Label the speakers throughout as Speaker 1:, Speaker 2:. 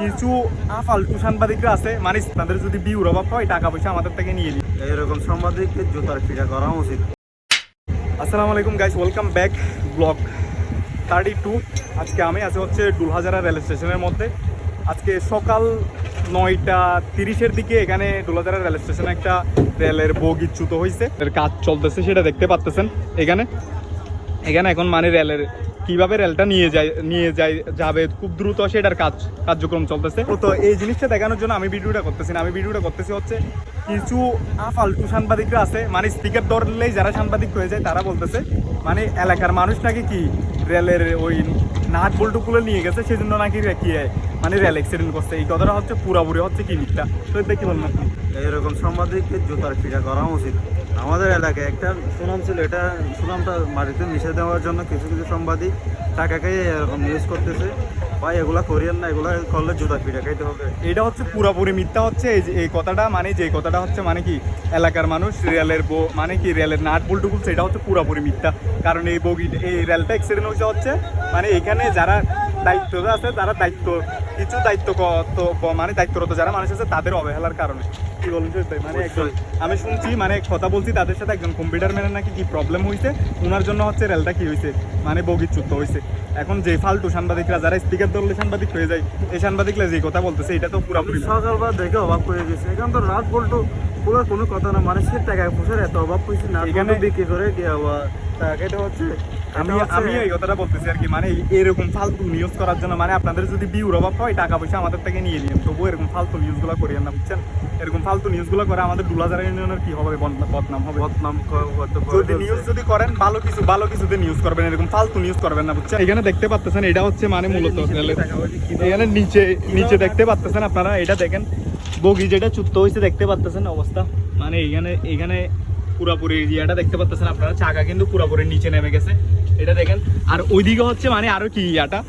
Speaker 1: কিছু ফালতু সাংবাদিকরা আছে, মানে তাদের যদি বিউর অভাব হয় টাকা পয়সা আমাদের থেকে নিয়ে নিই।
Speaker 2: এরকম সাংবাদিককে জুতার ফিরা করা উচিত।
Speaker 1: আসসালামু আলাইকুম গাইস, ওয়েলকাম ব্যাক ব্লগ 32। আজকে আমি আছি হচ্ছে ডুলহাজারা রেল স্টেশনের মধ্যে। আজকে সকাল 9:30-এর দিকে এখানে ডুলহাজারা রেল স্টেশনে একটা রেলের বগিচ্যুত হয়েছে, এর কাজ চলতেছে, সেটা দেখতে পাচ্ছেন। এখানে এখন মানে রেলের কিভাবে রেলটা নিয়ে যাবে খুব দ্রুত সেটার কার্যক্রম চলতেছে। তো এই জিনিসটা দেখানোর জন্য আমি ভিডিওটা করতেছি না, আমি ভিডিওটা করতেছি হচ্ছে কিছু ফালতু সাংবাদিকরা আছে, মানে স্পিকার ধরলেই যারা সাংবাদিক হয়ে যায় তারা বলতেছে মানে এলাকার মানুষ নাকি কি রেলের ওই নাট বল্টু খুলে নিয়ে গেছে, সেজন্য নাকি কি মানে রেল অ্যাক্সিডেন্ট করছে। এই কথাটা হচ্ছে পুরাপুরি হচ্ছে কি মিথ্যা। তো এটা কি বলবেন আপনি?
Speaker 2: এরকম সাংবাদিককে জুতার ফিরা করা উচিত। আমাদের এলাকায় একটা সুনাম ছিল, এটা সুনামটা মাটিতে মিশে দেওয়ার জন্য কিছু কিছু সাংবাদিক টাকাকে এরকম নিউজ করতেছে। ভাই এগুলা করিয়েন না, এগুলা করলে জুতা ফিরা খাইতে হবে।
Speaker 1: এটা হচ্ছে পুরাপুরি মিথ্যা হচ্ছে এই কথাটা, মানে যে কথাটা হচ্ছে মানে কি এলাকার মানুষ রেলের মানে কি রেলের নাট বল্টু খুলছে, এটা হচ্ছে পুরাপুরি মিথ্যা। কারণ এই রেলটা অ্যাক্সিডেন্ট হয়েছে হচ্ছে মানে এখানে যারা দায়িত্বরা আছে, তারা মানে দায়িত্বরত যারা মানুষ আছে তাদের অবহেলার কারণে। কি বলুন মানে একজন আমি শুনছি, মানে কথা বলছি তাদের সাথে, একজন কম্পিউটার ম্যানের নাকি কি প্রবলেম হয়েছে, ওনার জন্য হচ্ছে রেলটা কি হয়েছে মানে বগিচ্যুত হয়েছে। এখন যে ফালতু সাংবাদিকরা যারা স্পিকার ধরলে সাংবাদিক হয়ে যায়, এই সাংবাদিকরা যে কথা বলতেছে এটা তো পুরোপুরি
Speaker 2: সকালবেলা দেখে অভাব হয়ে গেছে। এখান তো রাত বলতো পুরো কোনো কথা না, মানুষের টাকা পয়সার এত অভাব হয়েছে না, এখানে বিক্রি করে টাকা হচ্ছে।
Speaker 1: আমি এই কথাটা বলতেছি আর কি, মানে এরকম ফালতু নিউজ করার জন্য, মানে আপনাদের যদি বিউর অভাব হয় টাকা পয়সা আমাদের থেকে নিয়ে নিন, তবু এরকম ফালতু নিউজগুলো করিয়েন না, বুঝছেন? এরকম ফালতু নিউজগুলো করে আমাদের ডুলহাজারা ইউনিয়নের কি হবে, বদনাম হবে। যদি নিউজ যদি করেন ভালো কিছুতে নিউজ করবেন, এরকম ফালতু নিউজ করবেন না, বুঝছেন? এখানে দেখতে পাচ্ছেন এটা হচ্ছে মানে মূলত এখানে নিচে দেখতে পাচ্ছেন আপনারা, এটা দেখেন বগি যেটা চুত্ত হয়েছে দেখতে পাচ্ছেন অবস্থা, মানে এখানে পুরাপুরি ইয়েটা দেখতে পাচ্ছেন আপনারা, চাকা কিন্তু পুরাপুরি নিচে নেমে গেছে, এটা দেখেন। আর ওইদিকে হচ্ছে মানে আরো কি ইয়াটা,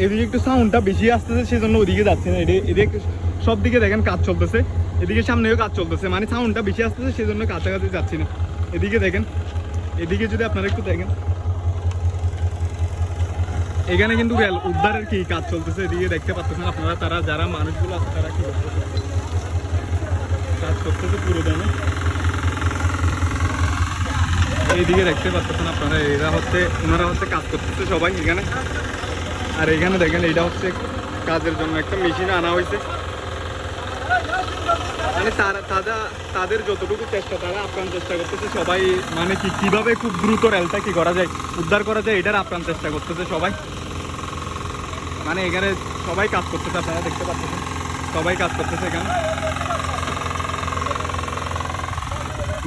Speaker 1: এদিকে একটু সাউন্ডটা বেশি আসতেছে, সেজন্য ওইদিকে যাচ্ছে না। এদিকে সব দিকে দেখেন কাজ চলতেছে, এদিকে সামনেও কাজ চলতেছে, মানে সাউন্ডটা বেশি আসতেছে, সেজন্য কাছাকাছি যাচ্ছি না। এদিকে দেখেন, এদিকে যদি আপনারা একটু দেখেন, এখানে কিন্তু রেল উদ্ধারের কি কাজ চলতেছে, এদিকে দেখতে পাচ্ছেন আপনারা, তারা যারা মানুষগুলো আছে তারা কি করতেছে, কাজ করতেছে পুরো দামে। এইদিকে দেখতে পাচ্ছেন আপনারা, ওনারা হচ্ছে কাজ করতেছে সবাই এখানে। আর এখানে দেখেন এটা হচ্ছে কাজের জন্য একটা মেশিন আনা হয়েছে, মানে তাদের যতটুকু চেষ্টা, তারা আপ্রাণ চেষ্টা করতেছে সবাই, মানে কিভাবে খুব দ্রুত রেলটা কি করা যায়, উদ্ধার করা যায়, এটার আপ্রাণ চেষ্টা করতেছে সবাই। মানে এখানে সবাই কাজ করতেছে, আপনারা দেখতে পাচ্ছেন সবাই কাজ করতেছে এখানে।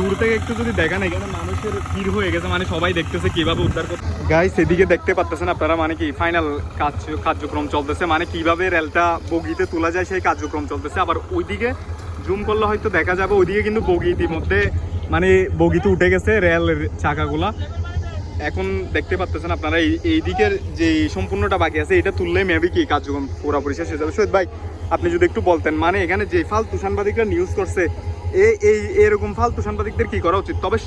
Speaker 1: দূর থেকে একটু যদি দেখেন, এখানে মানুষের ভিড় হয়ে গেছে, মানে সবাই দেখতেছে কিভাবে উদ্ধার করতে। গাইস এদিকে দেখতে পাচ্ছেন আপনারা, মানে কি ফাইনাল কার্যক্রম চলতেছে, মানে কিভাবে রেলটা বগিতে তোলা যায় সেই কার্যক্রম চলতেছে। আবার ওইদিকে জুম করলে হয়তো দেখা যাবে, ওইদিকে কিন্তু বগি ইতিমধ্যে মানে বগিতে উঠে গেছে রেলের চাকাগুলা। এখন দেখতে পাচ্ছেন আপনারা এই দিকের যে সম্পূর্ণটা বাকি আছে, এটা তুললে মেবি কি কার্যক্রম পুরোপুরি শেষ হয়ে যাবে। শহীদ ভাই আপনি যদি একটু বলতেন, মানে এখানে যে ফালতু সাংবাদিকরা নিউজ করছে, এরকম ফালতু সাংবাদিকদের কি করা উচিত? তবে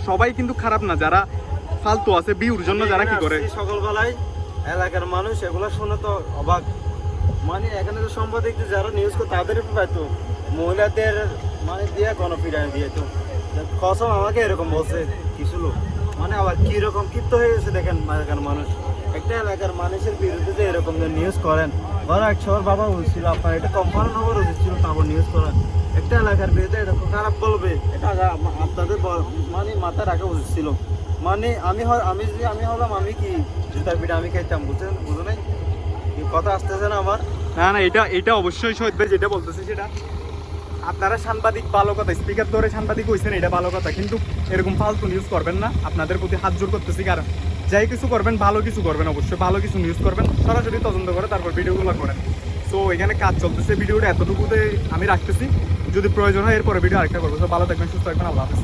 Speaker 1: সবাই কিন্তু খারাপ না, যারা ফালতু আছে বিউর জন্য যারা কি করে।
Speaker 2: সকালবেলায় এলাকার মানুষ এগুলো শুনে তো অবাক, মানে এখানে তো সাংবাদিকদের যারা নিউজ করে তাদের পাইতো, মহিলাদের মানে দিয়ে গণপিটানি দিয়ে তো কসম আমাকে এরকম বলছে কিছু লোক, মানে আবার কিরকম ক্ষিপ্ত হয়ে গেছে দেখেন এলাকার মানুষ। একটা এলাকার মানুষের বিরুদ্ধে যে এরকম নিউজ করেন, বড় এক সবার বাবা হয়েছিল, আপনার এটা কম্পাউন্ড হওয়ার উচিত ছিল, তারপর নিউজ করেন। একটা এলাকার বিরুদ্ধে এরকম খারাপ বলবে, এটা আপনাদের মানে মাথায় রাখা উচিত ছিল। মানে আমি হলাম আমি কি জুতার পিঠা আমি খাইতাম, বুঝো নাই কথা আসতেছে না আমার?
Speaker 1: না এটা অবশ্যই শহীদ ভাই যেটা বলতেছে সেটা, আপনারা সাংবাদিক ভালো কথা, স্পিকার ধরে সাংবাদিক হয়েছেন এটা ভালো কথা, কিন্তু এরকম ফালতু নিউজ করবেন না, আপনাদের প্রতি হাত জোর করতেছি। কারণ যাই কিছু করবেন ভালো কিছু করবেন, অবশ্যই ভালো কিছু নিউজ করবেন, সরাসরি তদন্ত করে তারপর ভিডিওগুলো করেন। সো এখানে কাজ চলতেছে, ভিডিওটা এতটুকুতে আমি রাখতেছি, যদি প্রয়োজন হয় এরপরে ভিডিও আরেকটা করবো। তো ভালো থাকবেন, সুস্থ থাকবেন, আল্লাহ হাফেজ।